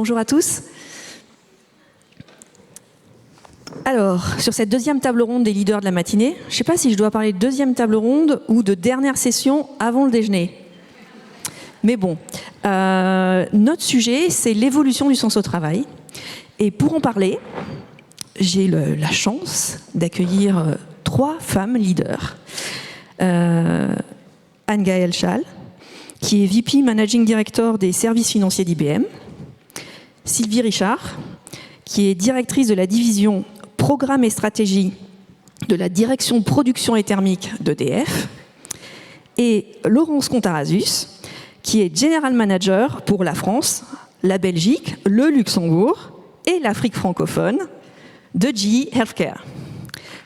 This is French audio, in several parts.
Bonjour à tous. Alors, sur cette deuxième table ronde des leaders de la matinée, je ne sais pas si je dois parler de deuxième table ronde ou de dernière session avant le déjeuner. Mais bon, notre sujet, c'est l'évolution du sens au travail. Et pour en parler, j'ai la chance d'accueillir 3 femmes leaders. Anne-Gaëlle Schall, qui est VP Managing Director des services financiers d'IBM. Sylvie Richard, qui est directrice de la division Programme et Stratégie de la direction Production et Thermique d'EDF. Et Laurence Contarazus, qui est General Manager pour la France, la Belgique, le Luxembourg et l'Afrique francophone de GE Healthcare.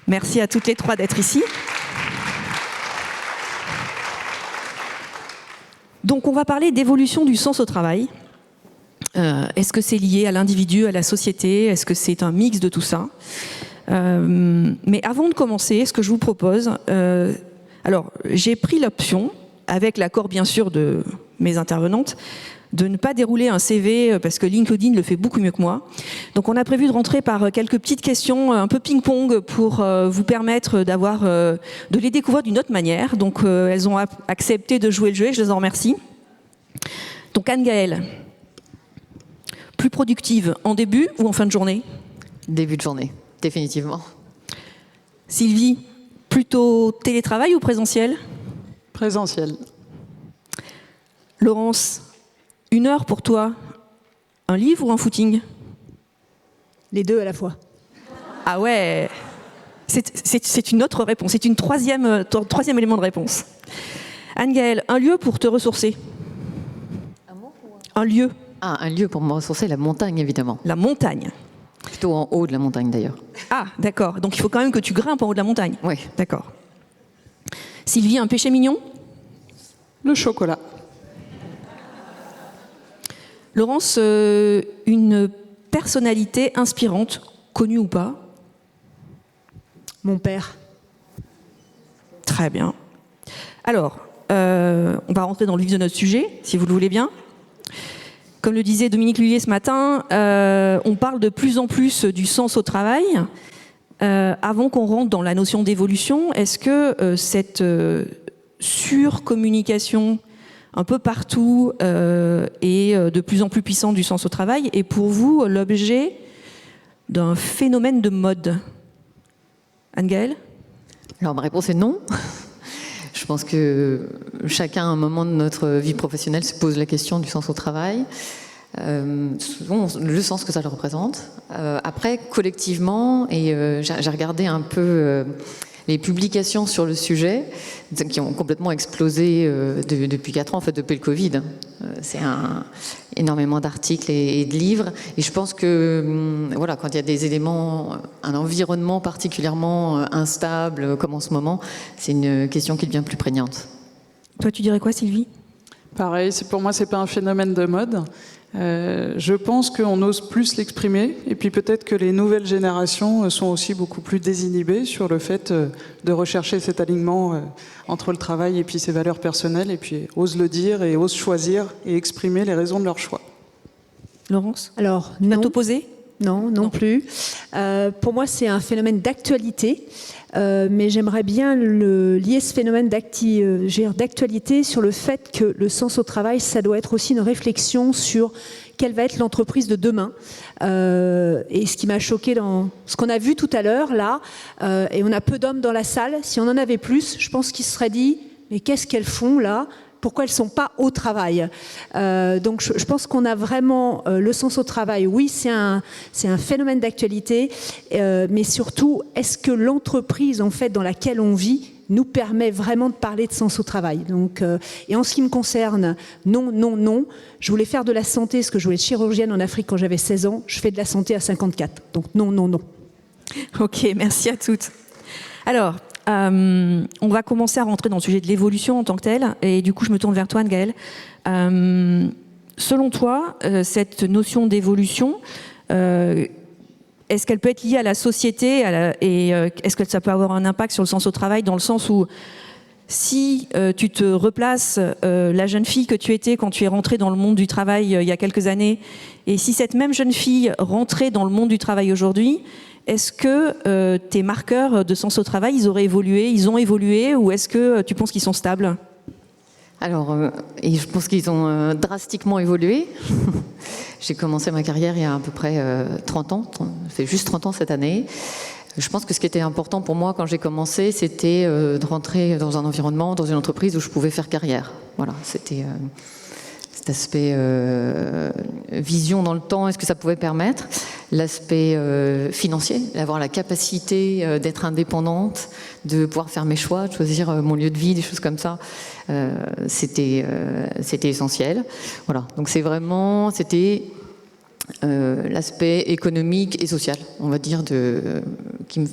Merci à toutes les 3 d'être ici. Donc on va parler d'évolution du sens au travail. Est-ce que c'est lié à l'individu, à la société? Est-ce que c'est un mix de tout ça? Mais avant de commencer, ce que je vous propose... alors, j'ai pris l'option, avec l'accord bien sûr de mes intervenantes, de ne pas dérouler un CV parce que LinkedIn le fait beaucoup mieux que moi. Donc on a prévu de rentrer par quelques petites questions un peu ping-pong pour vous permettre de les découvrir d'une autre manière. Donc elles ont accepté de jouer le jeu et je les en remercie. Donc Anne-Gaëlle, plus productive en début ou en fin de journée? Début de journée, définitivement. Sylvie, plutôt télétravail ou présentiel? Présentiel. Laurence, 1 heure pour toi, un livre ou un footing? Les deux à la fois. Ah ouais, c'est une autre réponse, c'est une troisième élément de réponse. Anne-Gaëlle, un lieu pour te ressourcer? Un lieu. Ah, un lieu pour me ressourcer, la montagne évidemment. La montagne. Plutôt en haut de la montagne d'ailleurs. Ah, d'accord, donc il faut quand même que tu grimpes en haut de la montagne. Oui. D'accord. Sylvie, un péché mignon? Le chocolat. Laurence, une personnalité inspirante, connue ou pas? Mon père. Très bien. Alors, on va rentrer dans le vif de notre sujet, si vous le voulez bien. Comme le disait Dominique Lhuillier ce matin, on parle de plus en plus du sens au travail. Avant qu'on rentre dans la notion d'évolution, est-ce que cette surcommunication un peu partout et de plus en plus puissante du sens au travail est pour vous l'objet d'un phénomène de mode? Anne-Gaëlle? Alors ma réponse est non. Je pense que chacun à un moment de notre vie professionnelle se pose la question du sens au travail, souvent le sens que ça le représente. Après, collectivement, et j'ai regardé un peu les publications sur le sujet, qui ont complètement explosé depuis 4 ans, en fait, depuis le Covid. C'est énormément d'articles et de livres. Et je pense que, voilà, quand il y a des éléments, un environnement particulièrement instable, comme en ce moment, c'est une question qui devient plus prégnante. Toi, tu dirais quoi, Sylvie? Pareil, pour moi, c'est pas un phénomène de mode. Je pense qu'on ose plus l'exprimer, et puis peut-être que les nouvelles générations sont aussi beaucoup plus désinhibées sur le fait de rechercher cet alignement entre le travail et puis ses valeurs personnelles, et puis osent le dire et osent choisir et exprimer les raisons de leur choix. Laurence? Alors, Tu vas non. t'opposer? Non plus. Pour moi, c'est un phénomène d'actualité, mais j'aimerais bien lier ce phénomène d'actualité sur le fait que le sens au travail, ça doit être aussi une réflexion sur quelle va être l'entreprise de demain. Et ce qui m'a choqué dans ce qu'on a vu tout à l'heure, là, et on a peu d'hommes dans la salle, si on en avait plus, je pense qu'ils se seraient dit « mais qu'est-ce qu'elles font là ?» Pourquoi elles ne sont pas au travail. Donc je pense qu'on a vraiment le sens au travail. Oui, c'est un phénomène d'actualité, mais surtout, est-ce que l'entreprise en fait, dans laquelle on vit nous permet vraiment de parler de sens au travail? Donc, et en ce qui me concerne, non. Je voulais faire de la santé, parce que je voulais être chirurgienne en Afrique quand j'avais 16 ans. Je fais de la santé à 54. Donc non. Ok, merci à toutes. Alors, on va commencer à rentrer dans le sujet de l'évolution en tant que telle, et du coup je me tourne vers toi, Anne-Gaëlle. Selon toi, cette notion d'évolution, est-ce qu'elle peut être liée à la société et est-ce que ça peut avoir un impact sur le sens au travail, dans le sens où si tu te replaces la jeune fille que tu étais quand tu es rentrée dans le monde du travail il y a quelques années, et si cette même jeune fille rentrait dans le monde du travail aujourd'hui, est-ce que tes marqueurs de sens au travail, ils ont évolué, ou est-ce que tu penses qu'ils sont stables ? Alors, et je pense qu'ils ont drastiquement évolué. J'ai commencé ma carrière il y a à peu près 30 ans, ça fait juste 30 ans cette année. Je pense que ce qui était important pour moi quand j'ai commencé, c'était de rentrer dans un environnement, dans une entreprise où je pouvais faire carrière. Voilà, c'était cet aspect vision dans le temps, est-ce que ça pouvait permettre. L'aspect financier, d'avoir la capacité d'être indépendante, de pouvoir faire mes choix, de choisir mon lieu de vie, des choses comme ça. C'était essentiel. Voilà. Donc c'était l'aspect économique et social, on va dire,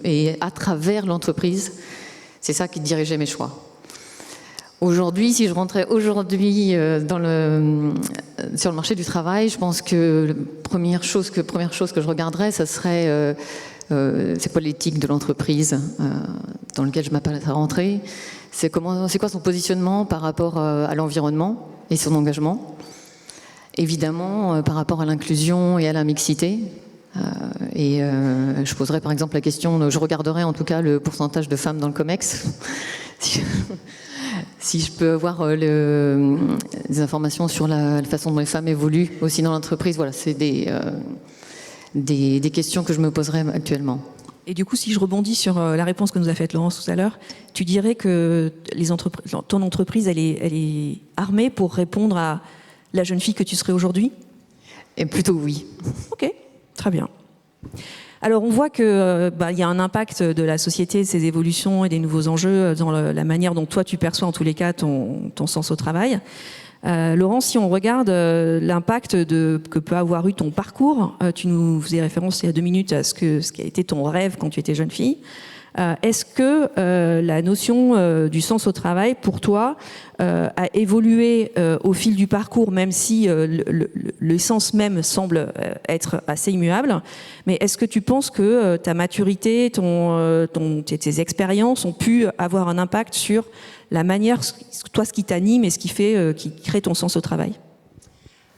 et à travers l'entreprise, c'est ça qui dirigeait mes choix. Aujourd'hui, si je rentrais aujourd'hui sur le marché du travail, je pense que la première chose que je regarderais, ça serait c'est quoi l'éthique de l'entreprise dans laquelle je m'apprête à rentrer. C'est quoi son positionnement par rapport à l'environnement et son engagement. Évidemment, par rapport à l'inclusion et à la mixité. Je poserais par exemple la question, je regarderais en tout cas le pourcentage de femmes dans le COMEX. Si je peux avoir des informations sur la façon dont les femmes évoluent aussi dans l'entreprise, voilà, c'est des questions que je me poserais actuellement. Et du coup, si je rebondis sur la réponse que nous a faite Laurence tout à l'heure, tu dirais que ton entreprise, elle est armée pour répondre à la jeune fille que tu serais aujourd'hui ? Et plutôt oui. Ok, très bien. Alors on voit qu'il y a un impact de la société, de ses évolutions et des nouveaux enjeux dans la manière dont toi tu perçois en tous les cas ton sens au travail. Laurent, si on regarde l'impact que peut avoir eu ton parcours, tu nous faisais référence il y a 2 minutes à ce qui a été ton rêve quand tu étais jeune fille. Est-ce que la notion du sens au travail, pour toi, a évolué au fil du parcours, même si l'essence même semble être assez immuable, mais est-ce que tu penses que ta maturité, tes expériences ont pu avoir un impact sur la manière, toi, ce qui t'anime et ce qui crée ton sens au travail ?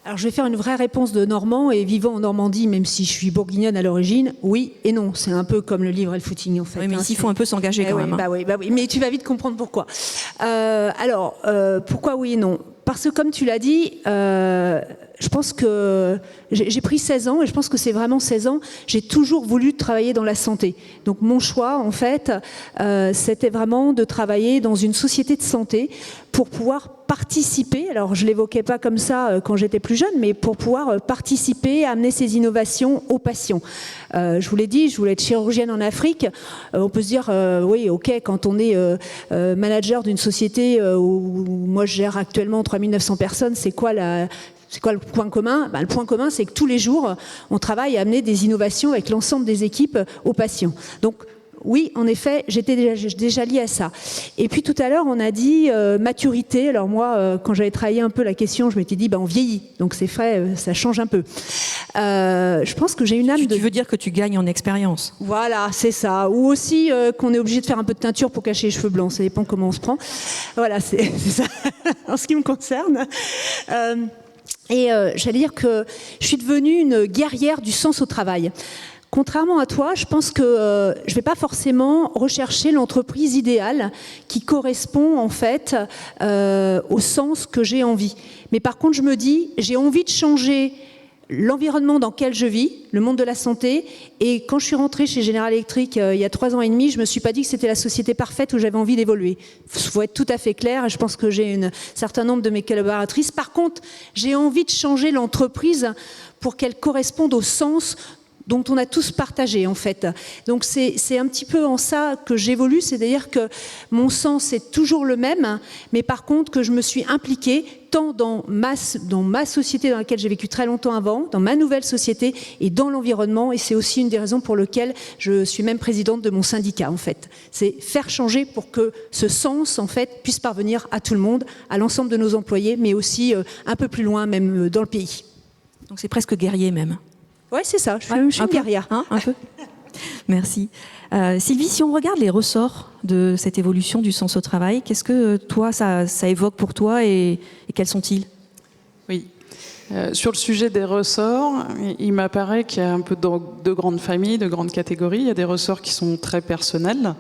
Alors je vais faire une vraie réponse de Normand, et vivant en Normandie, même si je suis bourguignonne à l'origine, oui et non. C'est un peu comme le livre et le footing en fait. Oui, mais ici il faut un peu s'engager quand même. Bah oui, mais tu vas vite comprendre pourquoi. Pourquoi oui et non ? Parce que comme tu l'as dit, je pense que j'ai pris 16 ans, et je pense que c'est vraiment 16 ans, j'ai toujours voulu travailler dans la santé. Donc mon choix, en fait, c'était vraiment de travailler dans une société de santé pour pouvoir participer, alors je ne l'évoquais pas comme ça quand j'étais plus jeune, mais pour pouvoir participer, amener ces innovations aux patients. Je vous l'ai dit, je voulais être chirurgienne en Afrique. On peut se dire, oui, ok, quand on est manager d'une société où moi je gère actuellement 3900 personnes, c'est quoi le point commun ? Le point commun, c'est que tous les jours, on travaille à amener des innovations avec l'ensemble des équipes aux patients. Donc, oui, en effet, j'étais déjà liée à ça. Et puis tout à l'heure, on a dit maturité. Alors moi, quand j'avais travaillé un peu la question, je m'étais dit, on vieillit. Donc c'est vrai, ça change un peu. Je pense que j'ai une âme Tu veux dire que tu gagnes en expérience ? Voilà, c'est ça. Ou aussi qu'on est obligé de faire un peu de teinture pour cacher les cheveux blancs. Ça dépend comment on se prend. Voilà, c'est ça en ce qui me concerne. J'allais dire que je suis devenue une guerrière du sens au travail. Contrairement à toi, je pense que je ne vais pas forcément rechercher l'entreprise idéale qui correspond en fait au sens que j'ai envie. Mais par contre, je me dis, j'ai envie de changer l'environnement dans lequel je vis, le monde de la santé. Et quand je suis rentrée chez General Electric il y a 3 ans et demi, je ne me suis pas dit que c'était la société parfaite où j'avais envie d'évoluer. Il faut être tout à fait clair, et je pense que j'ai un certain nombre de mes collaboratrices. Par contre, j'ai envie de changer l'entreprise pour qu'elle corresponde au sens dont on a tous partagé en fait. Donc c'est un petit peu en ça que j'évolue, c'est-à-dire que mon sens est toujours le même, mais par contre que je me suis impliquée tant dans ma société dans laquelle j'ai vécu très longtemps avant, dans ma nouvelle société et dans l'environnement, et c'est aussi une des raisons pour lesquelles je suis même présidente de mon syndicat en fait. C'est faire changer pour que ce sens en fait puisse parvenir à tout le monde, à l'ensemble de nos employés, mais aussi un peu plus loin, même dans le pays. Donc c'est presque guerrier même. Ouais, c'est ça, je suis une guerrière. Un peu. Merci. Sylvie, si on regarde les ressorts de cette évolution du sens au travail, qu'est-ce que toi, ça évoque pour toi et quels sont-ils? Oui. Sur le sujet des ressorts, il m'apparaît qu'il y a un peu de grandes familles, de grandes catégories. Il y a des ressorts qui sont très personnels,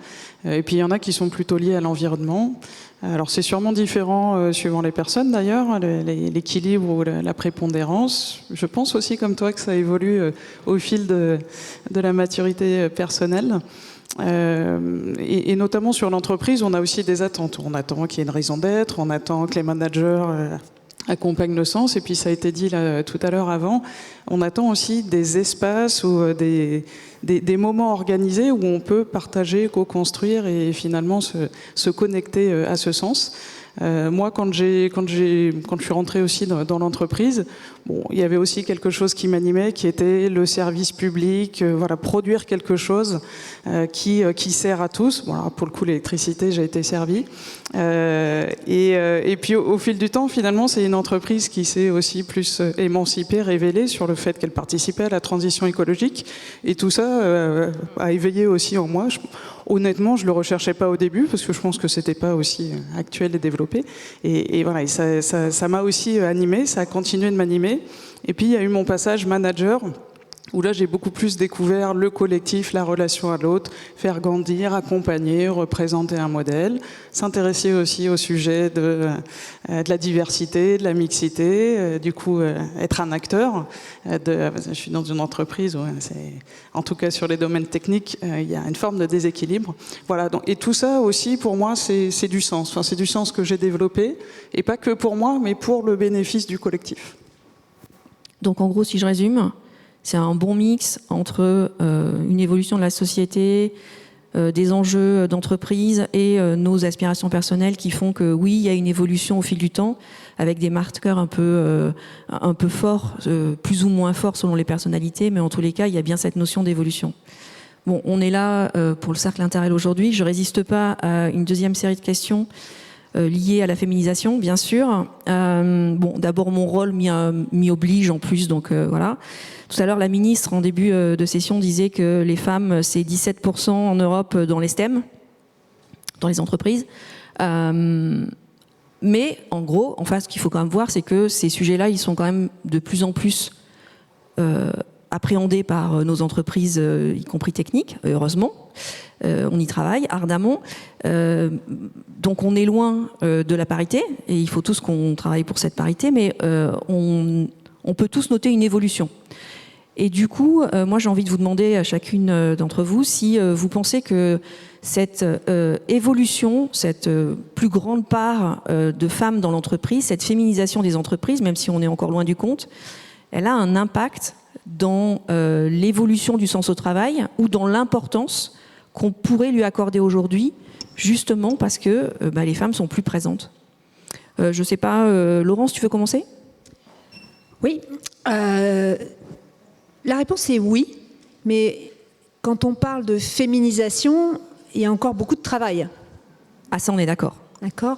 et puis il y en a qui sont plutôt liés à l'environnement. Alors c'est sûrement différent suivant les personnes d'ailleurs, l'équilibre ou la prépondérance. Je pense aussi comme toi que ça évolue au fil de la maturité personnelle. Et notamment sur l'entreprise, on a aussi des attentes. On attend qu'il y ait une raison d'être, on attend que les managers accompagne le sens, et puis ça a été dit là, tout à l'heure avant, on attend aussi des espaces ou des moments organisés où on peut partager, co-construire et finalement se connecter à ce sens. Moi, quand je suis rentré aussi dans l'entreprise, bon, il y avait aussi quelque chose qui m'animait, qui était le service public, voilà, produire quelque chose qui sert à tous. Bon, alors, pour le coup, l'électricité, j'ai été servi. Et puis, au fil du temps, finalement, c'est une entreprise qui s'est aussi plus émancipée, révélée sur le fait qu'elle participait à la transition écologique. Et tout ça a éveillé aussi en moi. Honnêtement, je le recherchais pas au début parce que je pense que c'était pas aussi actuel et développé. Et voilà, et ça m'a aussi animé, ça a continué de m'animer. Et puis il y a eu mon passage manager où là j'ai beaucoup plus découvert le collectif, la relation à l'autre, faire grandir, accompagner, représenter un modèle, s'intéresser aussi au sujet de la diversité, de la mixité, du coup être un acteur. Je suis dans une entreprise où, en tout cas sur les domaines techniques, il y a une forme de déséquilibre. Voilà, donc, et tout ça aussi pour moi c'est du sens. Enfin, c'est du sens que j'ai développé, et pas que pour moi, mais pour le bénéfice du collectif. Donc en gros, si je résume, c'est un bon mix entre une évolution de la société, des enjeux d'entreprise et nos aspirations personnelles qui font que oui, il y a une évolution au fil du temps avec des marqueurs un peu forts, plus ou moins forts selon les personnalités, mais en tous les cas, il y a bien cette notion d'évolution. Bon, on est là pour le cercle Interrel aujourd'hui. Je ne résiste pas à une deuxième série de questions liées à la féminisation, bien sûr. Bon, d'abord, mon rôle m'y oblige en plus, donc voilà. Tout à l'heure, la ministre, en début de session, disait que les femmes, c'est 17% en Europe dans les STEM, dans les entreprises. Mais, en gros, enfin, ce qu'il faut quand même voir, c'est que ces sujets-là, ils sont quand même de plus en plus appréhendés par nos entreprises, y compris techniques, heureusement. On y travaille ardemment. Donc, on est loin de la parité, et il faut tous qu'on travaille pour cette parité, mais on peut tous noter une évolution. Et du coup, moi j'ai envie de vous demander à chacune d'entre vous si vous pensez que cette évolution, cette plus grande part de femmes dans l'entreprise, cette féminisation des entreprises, même si on est encore loin du compte, elle a un impact dans l'évolution du sens au travail ou dans l'importance qu'on pourrait lui accorder aujourd'hui, justement parce que les femmes sont plus présentes. Je ne sais pas, Laurence, tu veux commencer ? Oui. La réponse est oui, mais quand on parle de féminisation, il y a encore beaucoup de travail. Ah, ça, on est d'accord. D'accord.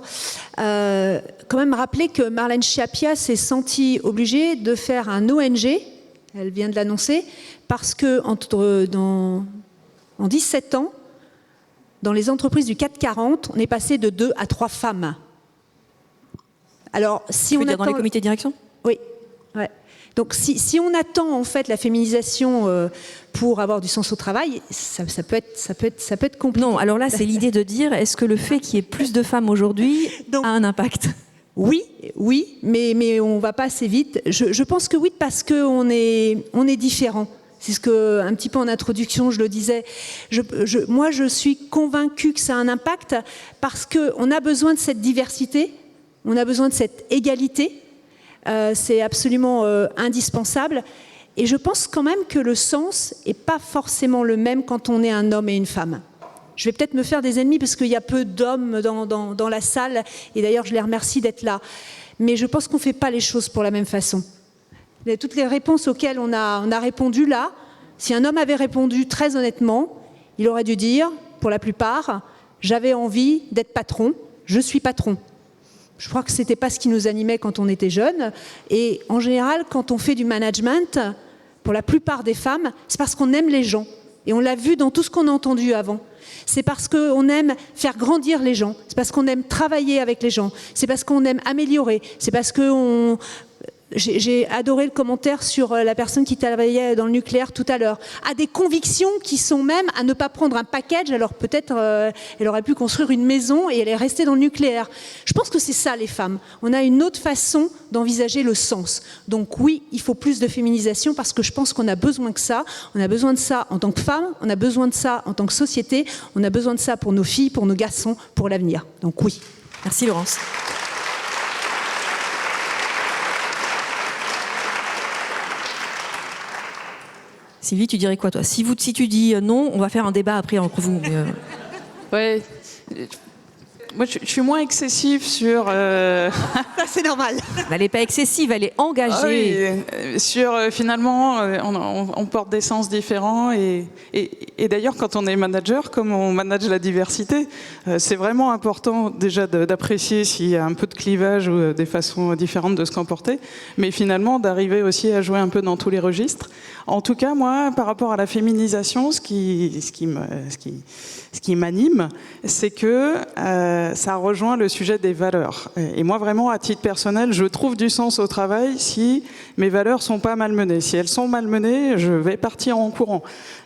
Quand même rappeler que Marlène Schiappa s'est sentie obligée de faire un ONG, elle vient de l'annoncer, parce que en 17 ans, dans les entreprises du CAC 40, on est passé de 2 à 3 femmes. Alors, si on attend... dans les comités de direction ? Oui. Ouais. Donc si on attend en fait la féminisation pour avoir du sens au travail, ça peut être compliqué. Non, alors là c'est l'idée de dire est-ce que le fait qu'il y ait plus de femmes aujourd'hui a un impact ? Oui, mais on va pas assez vite. Je pense que oui parce que on est différents. C'est ce que un petit peu en introduction je le disais. Moi je suis convaincue que ça a un impact parce que on a besoin de cette diversité, on a besoin de cette égalité. C'est absolument indispensable. Et je pense quand même que le sens n'est pas forcément le même quand on est un homme et une femme. Je vais peut-être me faire des ennemis parce qu'il y a peu d'hommes dans la salle. Et d'ailleurs, je les remercie d'être là. Mais je pense qu'on ne fait pas les choses pour la même façon. Toutes les réponses auxquelles on a répondu là, si un homme avait répondu très honnêtement, il aurait dû dire, pour la plupart, j'avais envie d'être patron, je suis patron. Je crois que ce n'était pas ce qui nous animait quand on était jeunes. Et en général, quand on fait du management, pour la plupart des femmes, c'est parce qu'on aime les gens. Et on l'a vu dans tout ce qu'on a entendu avant. C'est parce qu'on aime faire grandir les gens, c'est parce qu'on aime travailler avec les gens, c'est parce qu'on aime améliorer, c'est parce qu'on... J'ai adoré le commentaire sur la personne qui travaillait dans le nucléaire tout à l'heure, a des convictions qui sont même à ne pas prendre un package, alors peut-être elle aurait pu construire une maison et elle est restée dans le nucléaire. Je pense que c'est ça les femmes. On a une autre façon d'envisager le sens. Donc oui, il faut plus de féminisation parce que je pense qu'on a besoin de ça. On a besoin de ça en tant que femme, on a besoin de ça en tant que société, on a besoin de ça pour nos filles, pour nos garçons, pour l'avenir. Donc oui. Merci Laurence. Sylvie, tu dirais quoi, toi? Si tu dis non, on va faire un débat après entre vous. Mais Ouais. Moi, je suis moins excessif sur... Ça, c'est normal. elle n'est pas excessive, elle est engagée. Sur, finalement, on porte des sens différents. Et d'ailleurs, quand on est manager, comme on manage la diversité, c'est vraiment important déjà d'apprécier s'il y a un peu de clivage ou des façons différentes de se comporter, mais finalement d'arriver aussi à jouer un peu dans tous les registres. En tout cas, moi, par rapport à la féminisation, ce qui m'anime, c'est que ça rejoint le sujet des valeurs. Et moi, vraiment, à titre personnel, je trouve du sens au travail si mes valeurs sont pas malmenées. Si elles sont malmenées, je vais partir en courant.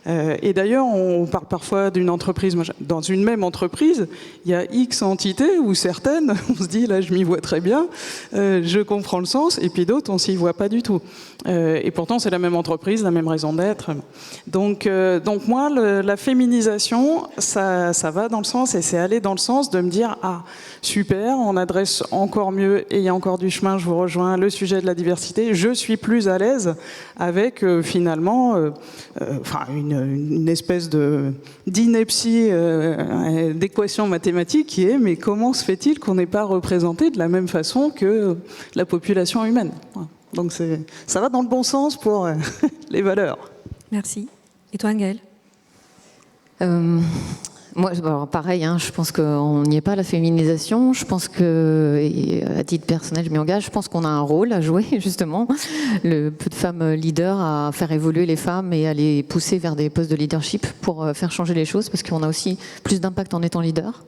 Et d'ailleurs, on parle parfois d'une entreprise. Dans une même entreprise, il y a X entités ou certaines, on se dit, là, je m'y vois très bien, je comprends le sens, et puis d'autres, on s'y voit pas du tout. Et pourtant, c'est la même entreprise, la même raison d'être. Donc moi, la féminisation, ça va dans le sens, et c'est aller dans le sens de me dire, ah, super, on adresse encore mieux, et il y a encore du chemin, je vous rejoins, le sujet de la diversité. Je suis plus à l'aise avec, finalement, une espèce d'ineptie d'équation mathématique qui est, mais comment se fait-il qu'on n'est pas représenté de la même façon que la population humaine? Donc ça va dans le bon sens pour les valeurs. Merci. Et toi, Gaëlle? Moi, alors pareil, je pense qu'on n'y est pas à la féminisation. Je pense que, à titre personnel, je m'y engage. Je pense qu'on a un rôle à jouer, justement. Le peu de femmes leaders à faire évoluer les femmes et à les pousser vers des postes de leadership pour faire changer les choses, parce qu'on a aussi plus d'impact en étant leader.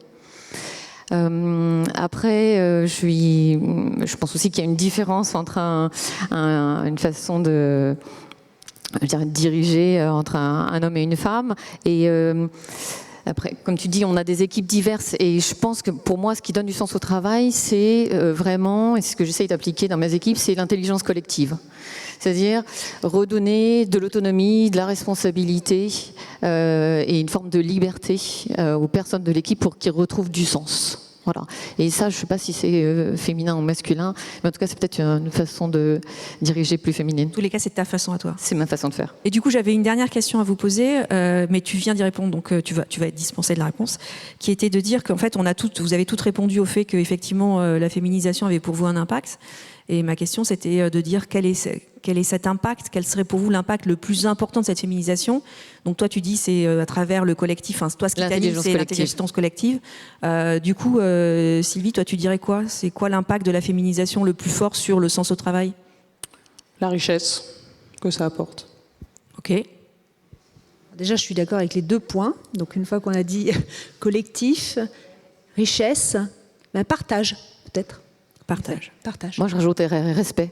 Après, je pense aussi qu'il y a une différence entre une façon de diriger entre un homme et une femme. Et après, comme tu dis, on a des équipes diverses et je pense que pour moi, ce qui donne du sens au travail, c'est vraiment, et c'est ce que j'essaye d'appliquer dans mes équipes, c'est l'intelligence collective. C'est-à-dire redonner de l'autonomie, de la responsabilité et une forme de liberté aux personnes de l'équipe pour qu'ils retrouvent du sens. Voilà. Et ça, je ne sais pas si c'est féminin ou masculin, mais en tout cas, c'est peut-être une façon de diriger plus féminine. En tous les cas, c'est ta façon à toi. C'est ma façon de faire. Et du coup, j'avais une dernière question à vous poser, mais tu viens d'y répondre, donc tu vas être dispensé de la réponse, qui était de dire qu'en fait, vous avez toutes répondu au fait qu'effectivement, la féminisation avait pour vous un impact. Et ma question, c'était de dire quel est cet impact, quel serait pour vous l'impact le plus important de cette féminisation. Donc toi, tu dis c'est à travers le collectif, enfin, toi, ce qui t'anime, c'est l'intelligence collective. Du coup, Sylvie, toi, tu dirais quoi? C'est quoi l'impact de la féminisation le plus fort sur le sens au travail? La richesse que ça apporte. Ok. Déjà, je suis d'accord avec les 2 points. Donc une fois qu'on a dit collectif, richesse, partage, peut-être. Partage. Moi, je rajouterais respect.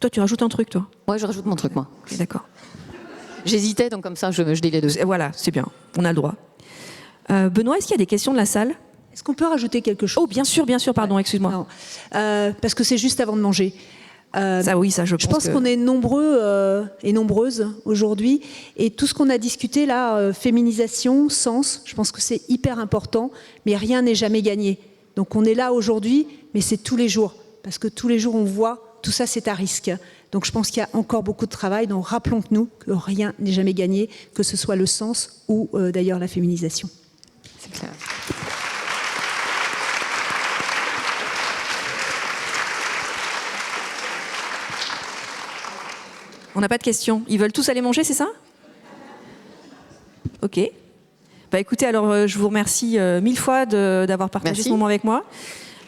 Toi, tu rajoutes un truc, toi? Moi, je rajoute mon truc, moi. Okay, d'accord. J'hésitais, donc comme ça, je dis les 2. Voilà, c'est bien. On a le droit. Benoît, est-ce qu'il y a des questions de la salle? Est-ce qu'on peut rajouter quelque chose? Oh, bien sûr, pardon, excuse-moi. Non, parce que c'est juste avant de manger. Ça, oui, ça, je pense qu'on est nombreux et nombreuses aujourd'hui. Et tout ce qu'on a discuté là, féminisation, sens, je pense que c'est hyper important, mais rien n'est jamais gagné. Donc on est là aujourd'hui, mais c'est tous les jours. Parce que tous les jours, on voit, tout ça, c'est à risque. Donc je pense qu'il y a encore beaucoup de travail. Donc rappelons-nous que rien n'est jamais gagné, que ce soit le sens ou d'ailleurs la féminisation. C'est clair. On n'a pas de questions. Ils veulent tous aller manger, c'est ça? Ok. Bah écoutez, alors je vous remercie 1000 fois d'avoir partagé ce moment avec moi.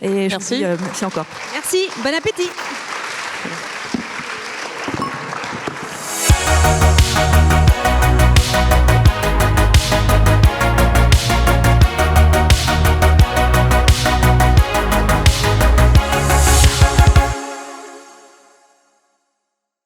Et je vous dis merci encore. Merci, bon appétit.